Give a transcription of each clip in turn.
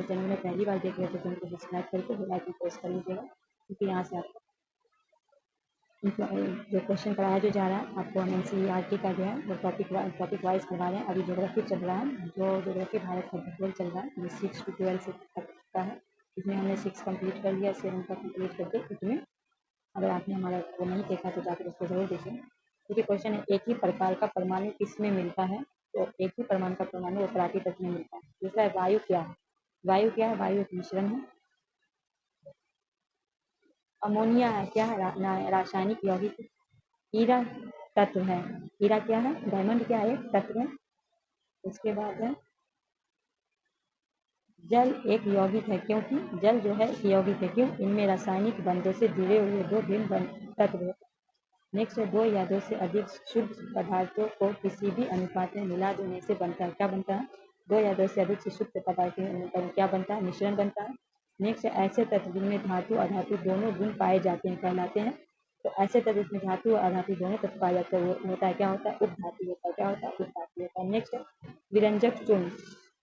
Channel में पहली बार देख रहे हो तो चैनल को सब्सक्राइब करके बेल आइकन प्रेस कर लीजिएगा, क्योंकि यहाँ से आपको जो क्वेश्चन पढ़ाया जो जा रहा है आपको हम NCERT का जो है वो टॉपिक वाइज पढ़ा रहे हैं। अभी ज्योग्राफी चल रहा है, जो ज्योग्राफी भारत का भूगोल चल रहा है, ये 6 to 12 से तक का है। इसमें हमने 6 कंप्लीट कर लिया, 7 का कंप्लीट करके इसमें अगर आपने हमारा वो नहीं देखा तो जाकर उसको जरूर देखिए। देखिए क्वेश्चन है, एक ही प्रकार का परमाणु किसमें मिलता है? तो एक ही परमाणु का परमाणु वो प्राकृतिक तत्व में मिलता है। दूसरा है वायु क्या है? वायु क्या है? वायु एक मिश्रण है। अमोनिया है, क्या है? रासायनिक यौगिक। हीरा तत्व है। हीरा क्या है? डायमंड क्या है? एक तत्व है। उसके बाद है जल एक यौगिक है, क्योंकि जल जो है यौगिक है, क्यों? इनमें रासायनिक बंधों से जुड़े हुए दो भिन्न तत्व होते हैं। नेक्स्ट है, दो या दो से अधिक शुद्ध पदार्थों को किसी भी अनुपात में मिला देने से बनता है, क्या बनता है? दो या दो से अधिक से शुद्ध पदार्थ क्या बनता है? मिश्रण बनता है। नेक्स्ट है, ऐसे तत्व जिनमें धातु अधातु दोनों गुण पाए जाते हैं कहलाते हैं। तो ऐसे तत्व जिसमें धातु और अधातु दोनों तत्व पाए जाते हैं वो होता है, क्या होता है? उपधातु होता है। क्या होता है? उपधातु होता है। नेक्स्ट है, विरंजक चूर्ण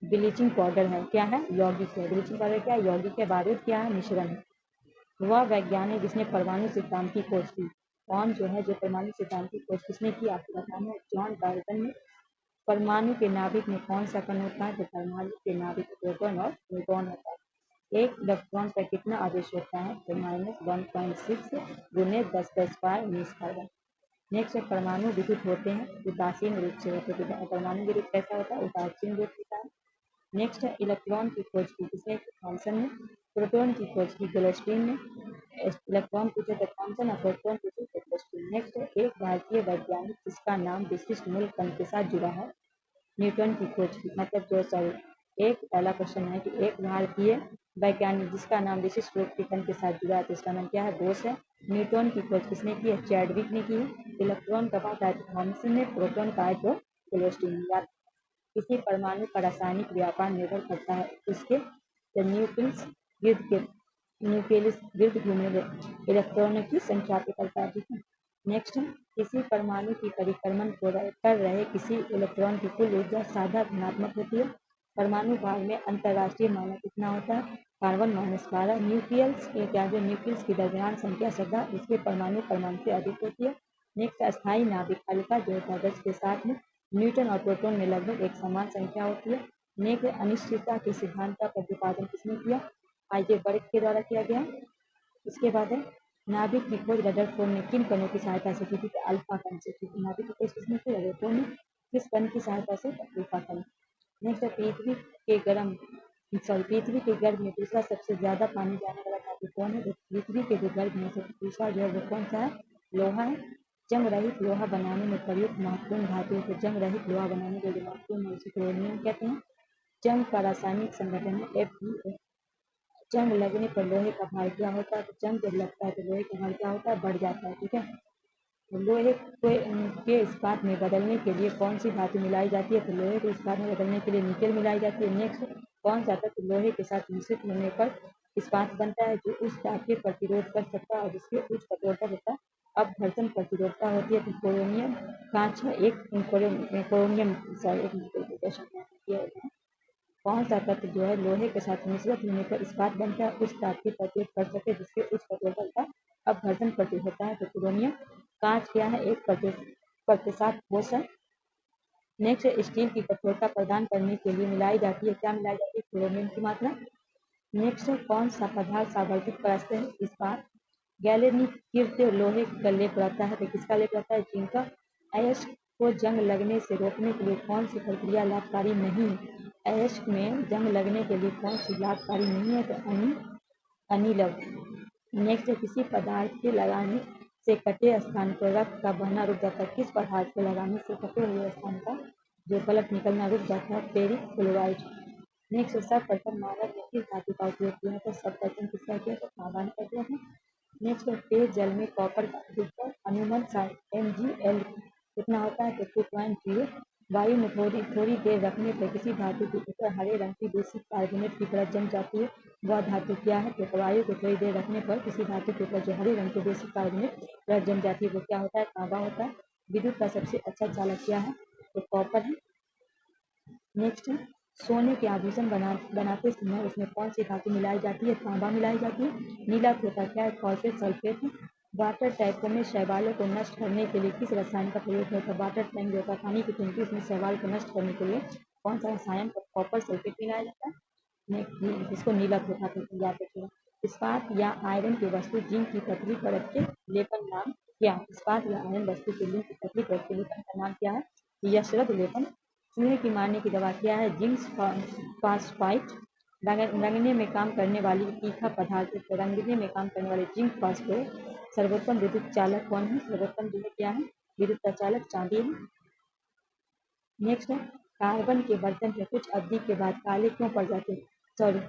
ब्लीचिंग पाउडर है, क्या है? यौगिक है। ब्लीचिंग पाउडर क्या है? यौगिक है। बारूद क्या है? मिश्रण है। वह वैज्ञानिक जिसने परमाणु सिद्धांत की खोज की, कौन जो है जो परमाणु सिद्धांत की खोज किसने की? आपको बताना है, जॉन डाल्टन ने। परमाणु के नाभिक में कौन सा कण होता है? तो परमाणु के नाभिक में प्रोटॉन और न्यूट्रॉन होता है। एक इलेक्ट्रॉन पर कितना आवेश होता है? तो -1.6 गुने 10⁻⁻⁹ कार्बन। नेक्स्ट है, परमाणु विद्युत होते हैं, उदासीन रूप से होते हैं। परमाणु विद्युत कैसा होता है? उदासीन रूप होता है। नेक्स्ट है, इलेक्ट्रॉन की खोज की किसने? थॉमसन ने। प्रोटॉन की खोज की गैलेस्टिन ने। इलेक्ट्रॉन पूछे तो थॉमसन और प्रोटॉन पूछे तो गैलेस्टिन। नेक्स्ट है, एक भारतीय वैज्ञानिक जिसका नाम विशिष्ट मूल कण के साथ जुड़ा है, न्यूटन की खोज की, मतलब जो सॉरी एक पहला क्वेश्चन है कि एक भारतीय वैज्ञानिक जिसका नाम विशिष्ट रूप के कण के साथ जुड़ा है, तो इसका नाम क्या है? बोस है। न्यूटन की खोज किसने की है? चैडविक ने की है। इलेक्ट्रॉन का बात आए तो थॉमसन ने, प्रोटॉन का आए तो गैलेस्टिन ने। किसी परमाणु का रासायनिक व्यापार निर्भर करता है उसके न्यूक्लियस गिर्द घूमने इलेक्ट्रॉनों की संख्या पे करता है, ठीक है। नेक्स्ट है, किसी परमाणु की परिक्रमण कर रहे किसी इलेक्ट्रॉन की कुल ऊर्जा साधा धनात्मक होती है। परमाणु भाग में अंतरराष्ट्रीय मानक कितना होता है? कार्बन -12। न्यूक्लियस के क्या जो न्यूक्लियस की द्रव्यमान संख्या सदा उसके परमाणु से अधिक होती है। नेक्स्ट, अस्थायी नाभिक हल्का जो होता है 10 के साथ में न्यूट्रॉन और प्रोटॉन में लगभग एक समान संख्या होती है। नेक्स्ट, अनिश्चितता के सिद्धांत का प्रतिपादन किसने किया? हाइजेनबर्ग के द्वारा किया गया। उसके बाद है, नाभिक की खोज रदरफोर्ड ने किन कणों की सहायता से की थी? तो अल्फा कण से की थी। नाभिक की खोज किसने की? रदरफोर्ड ने। किस कण की सहायता से? अल्फा कण। नेक्स्ट है, पृथ्वी के गर्भ में दूसरा सबसे ज्यादा पानी जाने वाला धातु कौन है? पृथ्वी के जो गर्भ में से दूसरा जो है वो कौन सा है? लोहा है। जंग रहित लोहा बनाने में प्रयुक्त महत्वपूर्ण धातु को जंग रहित लोहा बनाने के लिए महत्वपूर्ण है, उसे क्रोमियम कहते हैं। जंग का रासायनिक संगठन है Fe। जंग लगने पर लोहे का भार क्या होता है? तो जंग जब लगता है तो लोहे का भार क्या होता है? बढ़ जाता है, ठीक है। लोहे के इस्पात में बदलने के लिए कौन सी धातु मिलाई जाती है? तो लोहे को इस्पात में बदलने के लिए निकेल मिलाई जाती है। नेक्स्ट, कौन सा तत्व लोहे के साथ मिश्रित होने पर इस्पात बनता है जो उस ताप के प्रतिरोध कर सकता है और जिसके उच्च कठोरता तथा अपघर्षण प्रतिरोधता होती है? तो क्रोमियम कांच है। एक क्रोमियम कौन सा तत्व जो है लोहे के साथ मिश्रित होने पर इस्पात बनता है उस ताप के प्रतिरोध कर सके जिसके उच्च कठोरता तथा अपघर्षण प्रतिरोध होता है? तो क्रोमियम कांच क्या है? एक प्रतिशत ठोस है। नेक्स्ट, स्टील की कठोरता प्रदान करने के लिए मिलाई जाती है, क्या मिलाई जाती है? क्रोमियम की मात्रा। नेक्स्ट, कौन सा पदार्थ आवर्तित परस्त है? इस्पात। गैलेनिकीकृत लोहे का लेप रहता है तो किसका लेप रहता है? जिंक का। अयस्क को जंग लगने से रोकने के लिए कौन सी प्रक्रिया लाभकारी नहीं है? अयस्क में जंग लगने के लिए कौन सी लाभकारी नहीं है? तो अनिलव। नेक्स्ट, किसी पदार्थ के लगाने से कटे स्थान पर रक्त का बहना रुक जाता है, किस पदार्थ को लगाने से कटे हुए स्थान का जो ब्लड निकलना रुक जाता है? Ferric chloride. नेक्स्ट, सर्वप्रथम मानव ने किस धातु का उपयोग किया था? सर्वप्रथम किसका किया था? तांबा का किया था। नेक्स्ट, पेय जल में कॉपर का अधिकतम अनुमत MgL कितना होता है? तो 2.0। वायु में थोड़ी देर रखने पर किसी धातु के ऊपर हरे रंग की बेसिक कार्बोनेट की परत जम जाती है, वह धातु क्या है? तो वायु को थोड़ी देर रखने पर किसी धातु के ऊपर जो हरे रंग की बेसिक कार्बोनेट परत जम जाती है वो क्या होता है? तांबा होता है। विद्युत का सबसे अच्छा चालक क्या है? तो कॉपर है। नेक्स्ट है, सोने के आभूषण बनाते समय उसमें कौन सी धातु मिलाई जाती है? तांबा मिलाई जाती है। नीला होता क्या है? फॉस्फेट सल्फेट है। वाटर टैंकों में शैवालों को नष्ट करने के लिए किस रसायन का प्रयोग होता है? वाटर टैंक जो होता है पानी की टंकी, उसमें शैवाल को नष्ट करने के लिए कौन सा रसायन कॉपर सल्फेट मिलाया जाता है? जिसको नीला धोखा कहते हैं, याद रखिएगा। इस्पात या आयरन की वस्तु जिंक की पतली परत के लेपन नाम क्या है? इस्पात या आयरन वस्तु के जिंक की पतली परत के लेपन का नाम क्या है? यशरथ लेपन। चूहे की मारने की दवा क्या है? जिंक फास्फाइट। रंगने में काम करने वाली तीखा पदार्थ, रंगने में काम करने वाले जिंक फास्फोरेट। सर्वोत्तम विद्युत चालक कौन है? सर्वोत्तम जो है क्या है? विद्युत चालक चांदी है। नेक्स्ट है, कार्बन के बर्तन के कुछ अवधि के बाद काले क्यों पड़ जाते हैं? सॉरी,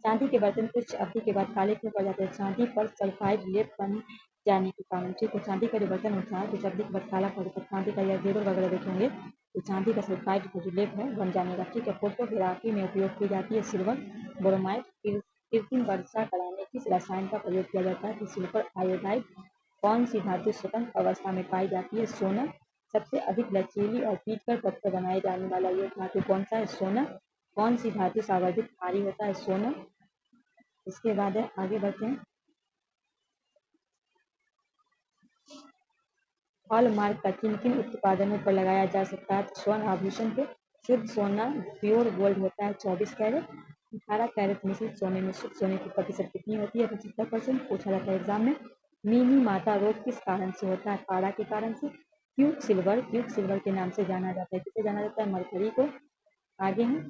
चांदी के बर्तन कुछ अवधि के बाद काले क्यों पड़ जाते हैं? चांदी पर सल्फाइड लेप बन जाने के कारण। ठीक है, चांदी का जो बर्तन होता है कुछ अवधि के बाद काला पड़ जाता है। चांदी का या जेवर वगैरह देखेंगे तो चांदी का सल्फाइड का जो लेप है बन जाने का। ठीक है, फोटोग्राफी में उपयोग की जाती है सिल्वर ब्रोमाइड। कृत्रिम वर्षा कराने किस रसायन का प्रयोग किया जाता है? तो सिल्वर आयोडाइड। कौन सी धातु स्वतंत्र अवस्था में पाई जाती है? सोना। सबसे अधिक लचीली और पीटकर पत्थर बनाए जाने वाला ये धातु कौन सा है? सोना। कौन सी धातु सर्वाधिक भारी होता है? सोना। इसके बाद है, आगे बढ़ते हैं। हॉलमार्क का किन किन उत्पादनों पर लगाया जा सकता है? स्वर्ण आभूषण पे। शुद्ध सोना प्योर गोल्ड होता है 24 कैरेट। 18 कैरेट मिश्रित सोने में शुद्ध सोने की प्रतिशत कितनी होती है? 75%। पूछा जाता है एग्जाम में। मिनी माता रोग किस कारण से होता है? पारा के कारण से। क्यूक सिल्वर के नाम से जाना जाता है। किसे जाना जाता है? मरकरी को। आगे है,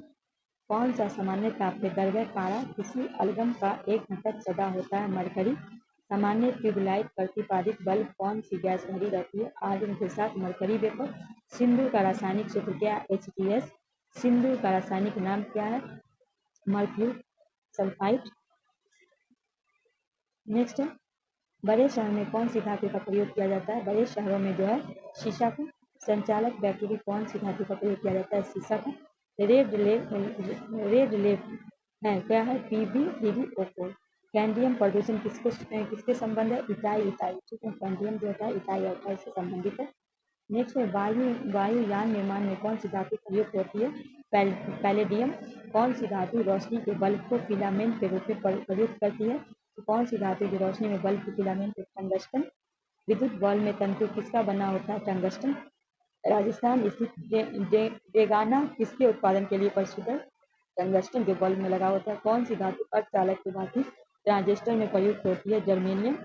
कौन सा सामान्य ताप पे द्रव्य पारा किसी अलगम का एक घटक सदा होता है? मरकरी। सामान्य ट्यूबलाइट प्रतिपादित बल्ब कौन सी गैस भरी रहती है? आर्गन के साथ। Mercury vapour. सिंदूर का रासायनिक सूत्र क्या है? H2S। सिंदूर का रासायनिक नाम क्या है? Mercury sulphide. नेक्स्ट है, बड़े शहर में कौन सी धातु का प्रयोग किया जाता है? बड़े शहरों में जो है शीशा का। संचालक बैटरी कौन सी धातु का प्रयोग किया जाता है? शीशा का। रेड लेप है क्या है? PbPbO4। कैंडियम प्रदूषण किसके संबंध है? इटाई। ठीक है, कैंडियम जो होता है इटाई और से संबंधित है। नेक्स्ट है, वायुयान निर्माण में कौन सी धातु प्रयुक्त होती है? पैलेडियम। कौन सी धातु रोशनी के बल्ब को फिलामेंट के रूप में प्रयुक्त करती है? तो कौन सी धातु जो रोशनी में बल्ब की फिलामेंट है? टंगस्टन। विद्युत बल्ब में तंतु किसका बना होता है? टंगस्टन। राजस्थान स्थित डेगाना किसके उत्पादन के लिए प्रसिद्ध है? टंगस्टन जो बल्ब में लगा होता है। कौन सी धातु अर्धचालक की भांति ट्रांजिस्टर में प्रयुक्त होती है? जर्मेनियम।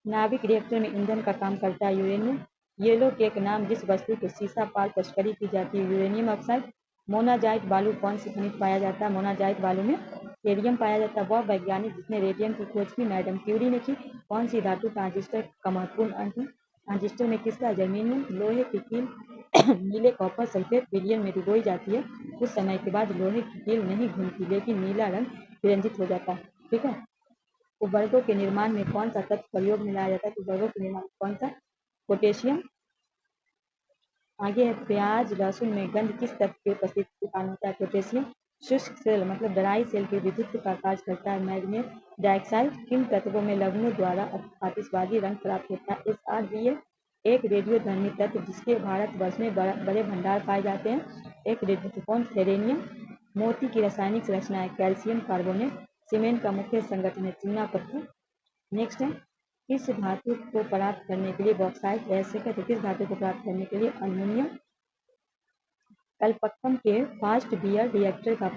नाभिक रिएक्टर में ईंधन का काम करता है यूरेनियम। येलो केक नाम जिस वस्तु की सीसा पार तस्करी की जाती है? Uranium oxide. मोनाजाइट बालू कौन सी खनिज पाया जाता है? मोनाजाइट बालू में रेडियम पाया जाता है। वह वैज्ञानिक जिसने रेडियम की खोज की? मैडम क्यूरी ने की। कौन सी धातु ट्रांजिस्टर का महत्वपूर्ण अंग है? ट्रांजिस्टर में किसका? जर्मेनियम। लोहे की कील नीले कॉपर सल्फेट विलयन में डुबोई जाती है। कुछ समय के बाद लोहे की कील नहीं घूमती लेकिन नीला रंग विरंजित हो जाता है। ठीक है, उर्वरकों के निर्माण में कौन सा तत्व प्रयोग में लाया जाता है? उर्वरकों के निर्माण में कौन सा? पोटेशियम। आगे है, प्याज लहसुन में गंध किस तत्व की उपस्थिति के कारण होता है? पोटेशियम। शुष्क सेल मतलब ड्राई सेल के विद्युत का कार्य करता है मैग्नीशियम डाइऑक्साइड। किन तत्वों में लवणों द्वारा आतिशबाजी रंग प्राप्त होता है? SrBa। एक रेडियोधर्मी तत्व जिसके भारतवर्ष में बड़े भंडार पाए जाते हैं? एक रेडियोफोन सेलेनियम। मोती की रासायनिक संरचना है कैल्शियम कार्बोनेट। सीमेंट का मुख्य संगठन है चूना पत्थर। नेक्स्ट है, किस धातु को प्राप्त करने के लिए बॉक्साइट आवश्यक है? तो किस धातु को प्राप्त करने के लिए? अल्युमिनियम। कलपक्कम के फास्ट बियर रिएक्टर का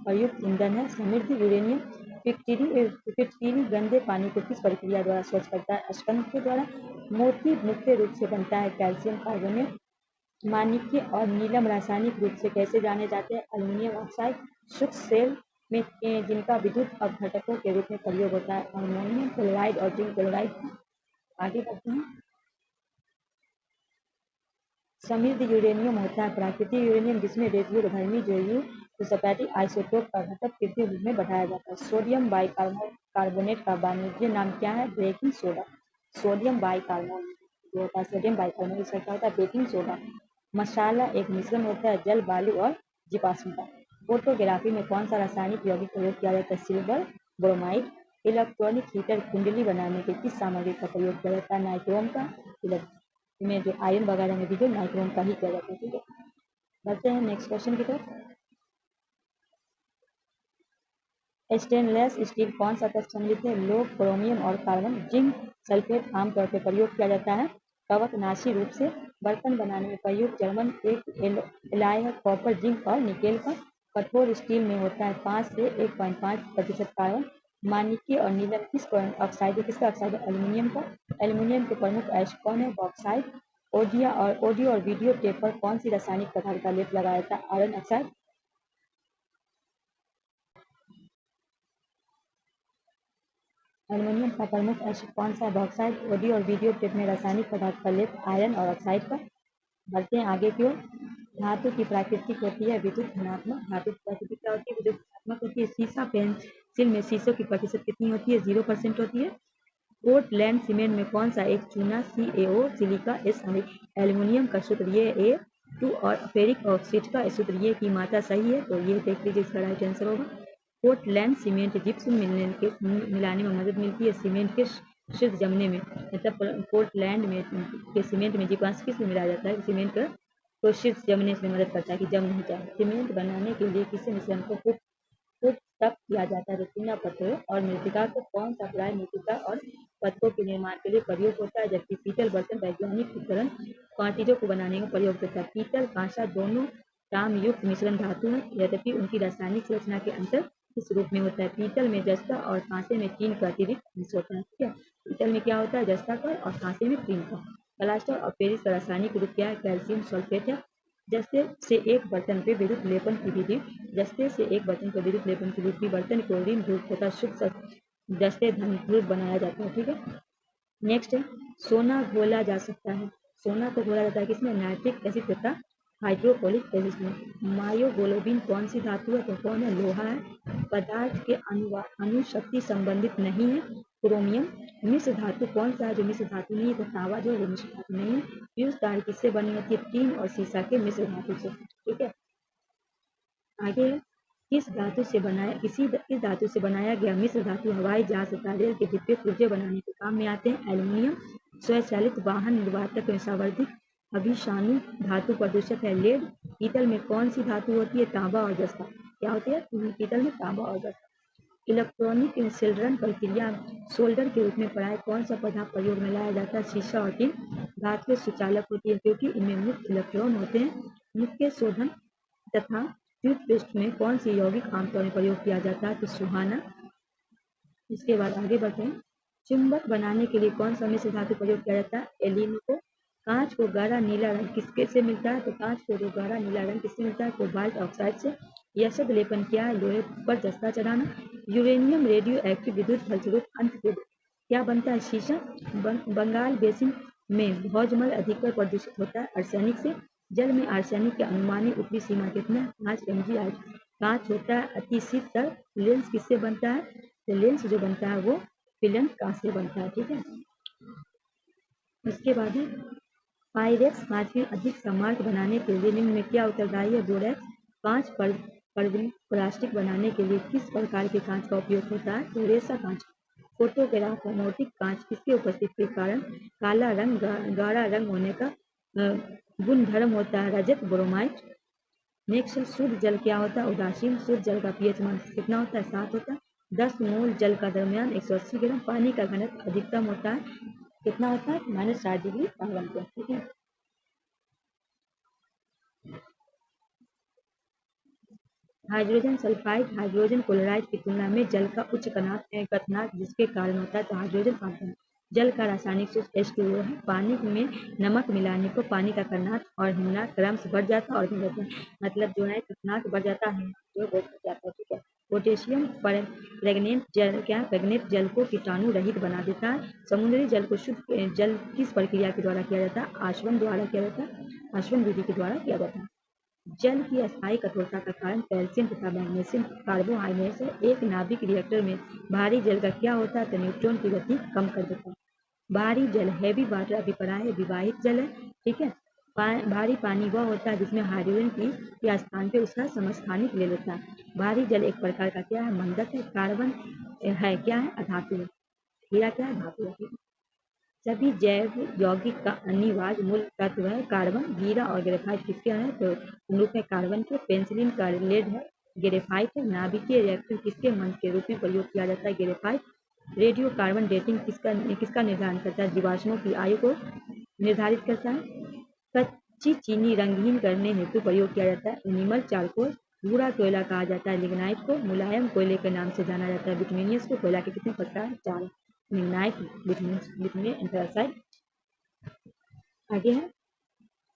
प्रयुक्त ईंधन है समृद्ध यूरेनियम। फिटकीरी गंदे पानी को किस प्रक्रिया द्वारा स्वच्छ करता है? अस्कंद के द्वारा। मोती मुख्य रूप से बनता है कैल्शियम कार्बोनेट। माणिक्य और नीलम रासायनिक रूप से कैसे जाने जाते हैं? Aluminium oxide. शुष्क सेल में जिनका विद्युत अपघटकों के रूप में प्रयोग होता है? अमोनियम क्लोराइड और जिंक क्लोराइड। आगे बढ़ते हैं, समृद्ध यूरेनियम होता है प्राकृतिक यूरेनियम जिसमें रेडियोधर्मी सैद्धांतिक आइसोटोप का घटक कृत्रिम रूप में बढ़ाया जाता है। सोडियम बाइकार्बोनेट का वाणिज्य नाम क्या है? Baking soda. सोडियम बाइकार्बोनेट जो होता है सोडियम बाइकार्बोनेट इसका क्या होता है? Baking soda. मसाला एक मिश्रण होता है जल बालू और जीवाश्म का। फोटोग्राफी में कौन सा रासायनिक यौगिक प्रयोग किया जाता है? Silver bromide. इलेक्ट्रॉनिक हीटर कुंडली बनाने के किस सामग्री का प्रयोग किया जाता है? नाइक्रोम का। में जो आयरन वगैरह में भी जो नाइक्रोम का ही किया जाता है। ठीक है, बढ़ते हैं नेक्स्ट क्वेश्चन की तरफ। स्टेनलेस स्टील कौन सा तत्व सम्मिलित है? लोह, क्रोमियम और कार्बन। जिंक सल्फेट आमतौर पर प्रयोग किया जाता है कवकनाशी रूप से। बर्तन बनाने में प्रयुक्त जर्मन एक एलॉय है कॉपर, जिंक और निकेल का। कठोर स्टील में होता है 5 से 1.5% कार्बन। माणिक्य और नीलम किस ऑक्साइड है? किसका ऑक्साइड है? एल्यूमिनियम का। एल्यूमिनियम के प्रमुख एश कौन है? बॉक्साइड। ऑडियो और वीडियो टेप पर कौन सी रासायनिक पदार्थ का लेप लगाया जाता है? Iron oxide. एल्युमिनियम का प्रमुख एसिड कौन सा है? बॉक्साइड। ऑडियो और वीडियो टेप में रासायनिक पदार्थ का लेप आयरन और ऑक्साइड का। बढ़ते हैं आगे की ओर। धातु की प्राकृतिक होती है विद्युत धनात्मक। धातु की प्राकृतिक क्या होती है? विद्युत धनात्मक होती है। शीशा पेंसिल में शीशों की प्रतिशत कितनी होती है? 0% होती है। पोर्टलैंड सीमेंट में कौन सा एक चूना CaO, सिलिका Si, एल्यूमिनियम का सूत्र ये A2 और फेरिक ऑक्साइड का सूत्र ये की मात्रा सही है, तो ये देख लीजिए इसका राइट आंसर होगा। पोर्टलैंड सीमेंट जिप्सम मिलाने में मदद मिलती है सीमेंट के शीर्ष जमने में। मतलब पोर्टलैंड में के सीमेंट में जिप्सम किस में मिलाया जाता है? सीमेंट का तो शीर्ष जमने से मदद करता है कि जम नहीं जाए। सीमेंट बनाने के लिए किसी मिश्रण को खूब तप किया जाता है तो चूना पत्थरों और मृतिका को कौन सा प्राय मृतिका और पत्थरों के निर्माण के लिए प्रयोग होता है, जबकि पीतल बर्तन वैज्ञानिक उपकरण कांटीजों को बनाने में प्रयोग होता है। पीतल कांसा दोनों ताम युक्त मिश्रण धातु है, यद्यपि उनकी रासायनिक संरचना के अंतर इस रूप में होता है। पीतल में जस्ता और कांसे में टीन का अतिरिक्त अंश होता है। ठीक है, पीतल में क्या होता है? जस्ता का, और कांसे में टीन का। प्लास्टर और पेरिस का रासायनिक रूप क्या है? कैल्शियम सल्फेट है। जस्ते से एक बर्तन पे विद्युत लेपन की विधि। जस्ते से एक बर्तन पर विद्युत लेपन की विधि बर्तन को ऋण ध्रुव तथा शुद्ध जस्ते धन ध्रुव बनाया जाता है। ठीक है, नेक्स्ट है सोना घोला जा सकता है। सोना को घोला जाता है किसमें? नाइट्रिक एसिड तथा हाइड्रोक्लोरिक एसिड में। मायोग्लोबिन कौन सी धातु है? तो कौन है? लोहा है। पदार्थ के अणुशक्ति संबंधित नहीं है क्रोमियम। मिश्र धातु कौन सा है जो मिश्र धातु नहीं है? तो तांबा जो है वो मिश्र धातु नहीं है। फ्यूज तार किससे बनी होती है? टीन और सीसा के मिश्र धातु से। ठीक है, आगे किस धातु से बनाया इस धातु से बनाया गया मिश्र धातु हवाई जहाज तथा रेल के डिब्बे पुर्जे बनाने के काम में आते हैं? एल्यूमिनियम। स्वचालित वाहन निर्वातक में संवर्धित अभिशानु धातु प्रदूषक है लेड। पीतल में कौन सी धातु होती है? तांबा और जस्ता। क्या होती है पीतल में? तांबा और जस्ता। इलेक्ट्रॉनिक सिल्ड्रन प्रक्रिया सोल्डर के रूप में पढ़ाए कौन सा पदार्थ प्रयोग में लाया जाता है? शीशा और टिन। धातु सुचालक होती है क्योंकि इनमें मुक्त इलेक्ट्रॉन होते हैं। मुख्य शोधन तथा टूथपेस्ट में कौन सी यौगिक आमतौर पर प्रयोग किया जाता है? तो सुहाना। इसके बाद आगे बढ़ते हैं। चुंबक बनाने के लिए कौन सा मिश्र धातु प्रयोग किया जाता है? एल्यूमिनियम। कांच को गाढ़ा नीला रंग किसके से मिलता है? तो कांच को जो गाढ़ा नीला रंग किससे मिलता है? कोबाल्ट ऑक्साइड से। यशद लेपन क्या है? लोहे पर जस्ता चढ़ाना। यूरेनियम रेडियो एक्टिव विद्युत फलस्वरूप अंत क्या बनता है? शीशा। बंगाल बेसिन में भौजमल अधिकतर प्रदूषित होता है आर्सेनिक से। जल में आर्सेनिक की अनुमानित ऊपरी सीमा कितना है? 5 mg। कांच होता है अति शीतल। लेंस किससे बनता है? तो लेंस जो बनता है वो फिलेंट कांच से बनता है। ठीक है, इसके बाद है पाइरेक्स कांच में अधिक सम्मार्क बनाने के लिए निम्न में क्या उत्तरदायी है? बोरेक्स। कांच पर प्लास्टिक बनाने के लिए किस प्रकार के कांच का उपयोग होता है? तो रेसा कांच। फोटोग्राफ मोटिक कांच किसके उपस्थिति के कारण काला रंग गाढ़ा रंग होने का गुणधर्म होता है? रजत ब्रोमाइट। नेक्स्ट शुद्ध जल क्या होता है? उदासीन। शुद्ध जल का pH मान कितना होता है? 7 होता है। 10 मोल जल का द्रव्यमान 180 ग्राम। पानी का घनत्व अधिकतम होता है कितना होता है? -60 डिग्री पावन को। ठीक है, हाइड्रोजन सल्फाइड हाइड्रोजन क्लोराइड की तुलना में जल का उच्च क्वथनांक जिसके कारण होता है? तो हाइड्रोजन आर्गन। जल का रासायनिक सूत्र H2O है। पानी में नमक मिलाने पर पानी का क्वथनांक और हिमनाद क्रमशः बढ़ जाता है और घट जाता है। मतलब जो है क्वथनांक बढ़ जाता है जो घट जाता है। ठीक है, पोटेशियम प्रेग्नेंट जल को कीटाणु रहित बना देता है। समुद्री जल को शुद्ध जल किस प्रक्रिया के द्वारा किया जाता है? आशवन द्वारा किया जाता है। आशवन विधि के द्वारा किया जाता है। जल की अस्थायी कठोरता का कारण कैल्शियम तथा मैग्नीशियम कार्बोहाइड्रेट है। एक नाभिक रिएक्टर में भारी जल का क्या होता है? तो न्यूट्रॉन की गति कम कर देता है। भारी जल हैवी वाटर अभी पढ़ा है विवाहित जल है। ठीक है, भारी पानी वह होता है जिसमें हाइड्रोजन की के स्थान पे उसका समस्थानिक ले लेता है। भारी जल एक प्रकार का क्या है? मंदक है। कार्बन है क्या है, अधातु है। हीरा क्या है, धातु है, ठीक है। सभी जैव यौगिक का अनिवार्य मूल तत्व है कार्बन। हीरा और ग्रेफाइट किसके हैं, तो अनुरूप है कार्बन के। पेंसिलिन का लेड है, ग्रेफाइट है। नाभिकीय रिएक्टर किसके मंत्र के रूप में प्रयोग किया जाता है, ग्रेफाइट। रेडियो कार्बन डेटिंग किसका निर्धारण करता है, जीवाश्मों की आयु को निर्धारित करता है। कच्ची चीनी रंगहीन करने हेतु प्रयोग किया जाता है, एनिमल चारकोल। भूरा कोयला कहा जाता है लिग्नाइट को। मुलायम कोयले के नाम से जाना जाता है बिटुमिनियस को। कोयला के कितने प्रकार, 4। Lignite, bituminous, anthracite. आगे है,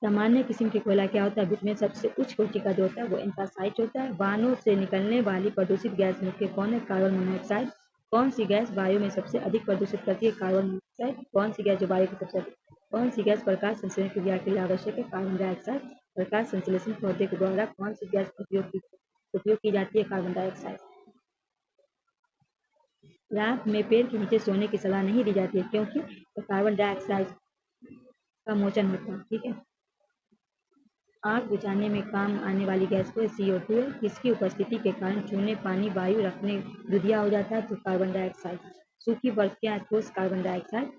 सामान्य किस्म के कोयला क्या होता है, बिटुमिन। सबसे उच्च कोटि का जो होता है वो एंथ्रासाइट होता है। वाहनों से निकलने वाली प्रदूषित गैस मुख्य कौन है, कार्बन मोनोऑक्साइड। कौन सी गैस वायु में सबसे अधिक प्रदूषित करती है, कार्बन मोनोऑक्साइड। कौन सी गैस जो वायु की सबसे अधिक, कौन सी गैस प्रकाश संश्लेषण क्रिया के लिए आवश्यक है, कार्बन डाइऑक्साइड। प्रकाश संश्लेषण पौधे के द्वारा कौन सी गैस उपयोग की जाती है, कार्बन डाइऑक्साइड। रात में पेड़ के नीचे सोने की सलाह नहीं दी जाती है, क्योंकि तो कार्बन डाइऑक्साइड का मोचन होता है, ठीक है। आग बुझाने में काम आने वाली गैस को CO2 है। किसकी उपस्थिति के कारण चूने, पानी, वायु रखने दुधिया हो जाता है, तो कार्बन डाइऑक्साइड। सूखी बर्फ क्या है, ठोस, कार्बन डाइऑक्साइड।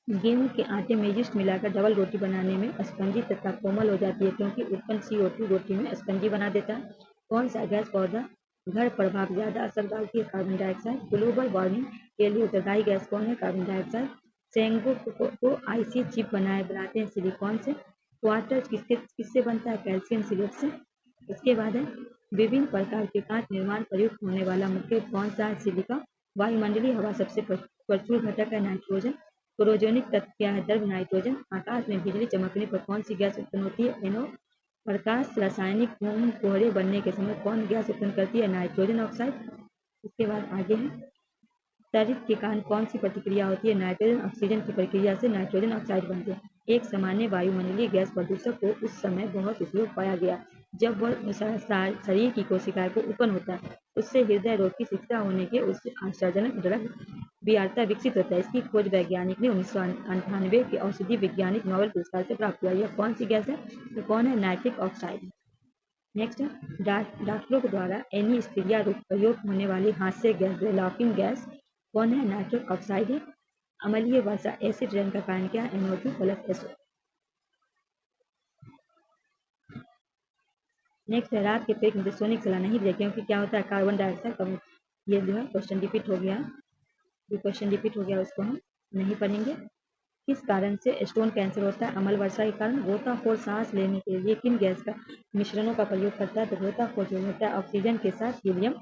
गेहूं के आटे में यीस्ट मिलाकर डबल रोटी बनाने में स्पंजी तथा कोमल हो जाती है, क्योंकि उत्पन्न CO2 रोटी में स्पंजी बना देता है। कौन सा गैस पौधा घर प्रभाव ज्यादा असर डालती है, कार्बन डाइऑक्साइड। ग्लोबल वार्मिंग के लिए उत्तरदायी गैस कौन है, कार्बन डाइऑक्साइड। सेंगो को आईसी चिप बनाते हैं सिलिकॉन से। क्वार्टर किससे बनता है, कैल्शियम सिलेट से। इसके बाद है, विभिन्न प्रकार के कांच निर्माण प्रयुक्त होने वाला मुख्य कौन सा है, सिलिका। वायुमंडलीय हवा सबसे प्रचुर घटक है, नाइट्रोजन। क्लोरोजेनिक तत्व क्या है, द्रव नाइट्रोजन। आकाश में बिजली चमकने पर कौन सी गैस उत्पन्न होती है, NO। प्रकाश रासायनिक कोहरे बनने के समय कौन गैस उत्पन्न करती है, नाइट्रोजन ऑक्साइड। इसके बाद आगे है, तरित के कारण कौन सी प्रतिक्रिया होती है, नाइट्रोजन ऑक्सीजन की प्रक्रिया से नाइट्रोजन ऑक्साइड बनते हैं। एक सामान्य वायुमंडलीय गैस प्रदूषक को उस समय बहुत उपयोग पाया गया जब वह शरीर की कोशिकाएं को उत्पन्न होता है, उससे हृदय रोग की शिक्षा होने के उससे आश्चर्यजनक ड्रग बीआरता विकसित होता है। इसकी खोज वैज्ञानिक ने 1998 के औषधि वैज्ञानिक नोबेल पुरस्कार से प्राप्त किया। यह कौन सी गैस है, तो कौन है, नाइट्रिक ऑक्साइड। नेक्स्ट है, डॉक्टरों के द्वारा एनीस्थीसिया रूप प्रयोग होने वाली हास्य गैस, लाफिंग गैस कौन है, नाइट्रिक ऑक्साइड है। अम्लीय वर्षा एसिड रेन का कारण क्या है, NO2 + SO। नेक्स्ट है, रात के पेट में सोने की सलाह नहीं दी, क्योंकि क्या होता है, कार्बन डाइऑक्साइड कम। ये जो है क्वेश्चन रिपीट हो गया, जो क्वेश्चन रिपीट हो गया उसको हम नहीं पढ़ेंगे। किस कारण से स्टोन कैंसर होता है, अम्ल वर्षा के कारण। गोताखोर सांस लेने के लिए किन गैस का मिश्रणों का प्रयोग करता है, तो गोताखोर जो होता है ऑक्सीजन के साथ हीलियम।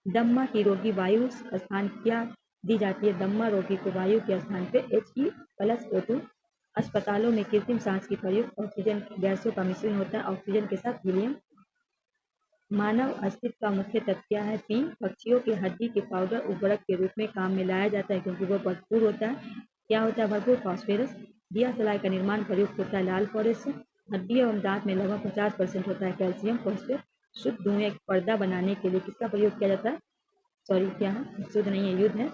दम्मा की रोगी वायु स्थान क्या दी जाती है, दम्मा रोगी को वायु के स्थान पे He+O2। अस्पतालों में कृत्रिम सांस की प्रयुक्त ऑक्सीजन गैसों का मिश्रण होता है ऑक्सीजन के साथ हीलियम। मानव अस्तित्व का मुख्य तत्व क्या है, P। पक्षियों की हड्डी के पाउडर उर्वरक के रूप में काम में लाया जाता है, क्योंकि वो भरपूर होता है, क्या होता है, भरपूर, फास्फोरस। दिया सलाई का निर्माण प्रयुक्त होता है लाल फॉरेस्ट से। हड्डी एवं दांत में लगभग 50% होता है कैल्शियम फॉस्फेट। शुद्ध धुएं पर्दा बनाने के लिए किसका प्रयोग किया जाता है, सॉरी क्या है, शुद्ध नहीं है, युद्ध है।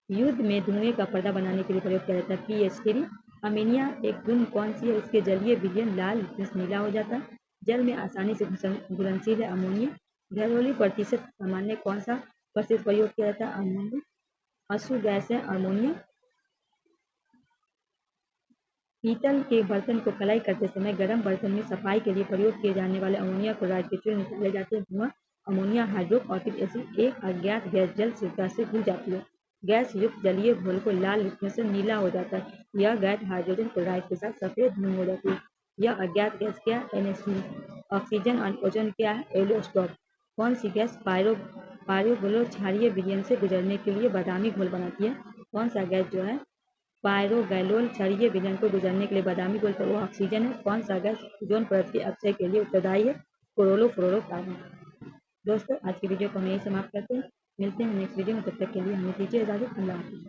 युद्ध में धुएं का पर्दा बनाने के लिए प्रयोग किया जाता है PH3। अमीनिया एक गुण कौन सी है, इसके जलीय विलयन लाल नीला हो जाता है। जल में आसानी से घुलनशील है, अमोनिया। घरेलू प्रतिशत सामान्य कौन सा प्रतिशत प्रयोग किया जाता है, अमोनिया। अशुद्ध गैस है, अमोनिया। पीतल के बर्तन को कलाई करते समय गर्म बर्तन में सफाई के लिए प्रयोग किए जाने वाले अमोनिया क्लोराइड के चूर्ण निकाले जाते हैं, धुआं, अमोनिया हाइड्रोक्लोरिक एसिड। एक अज्ञात गैस जल शीतलता से घुल जाती है, गैस युक्त जलीय घोल को लाल लिखने से नीला हो जाता है। यह गैस हाइड्रोजन क्लोराइड के साथ सफेद धूम हो जाती है। यह अज्ञात गैस क्या है, NH3। ऑक्सीजन और ओजोन क्या है, एलोस्टॉप। कौन सी गैस पायरोग्लो क्षारीय विलयन से गुजरने के लिए बादामी घोल बनाती है, कौन सा गैस जो है पायरोगैलोल क्षारीय विलयन को गुजरने के लिए बादामी घोल, वो ऑक्सीजन है। कौन सा गैस ओजोन परत के अपक्षय के लिए उत्तरदायी है, क्लोरोफ्लोरोकार्बन। दोस्तों आज की वीडियो को हम यही समाप्त करते हैं, मिलते हैं नेक्स्ट वीडियो में, तब तक के लिए हमें दीजिए इजाजत, अल्लाह हाफिज़।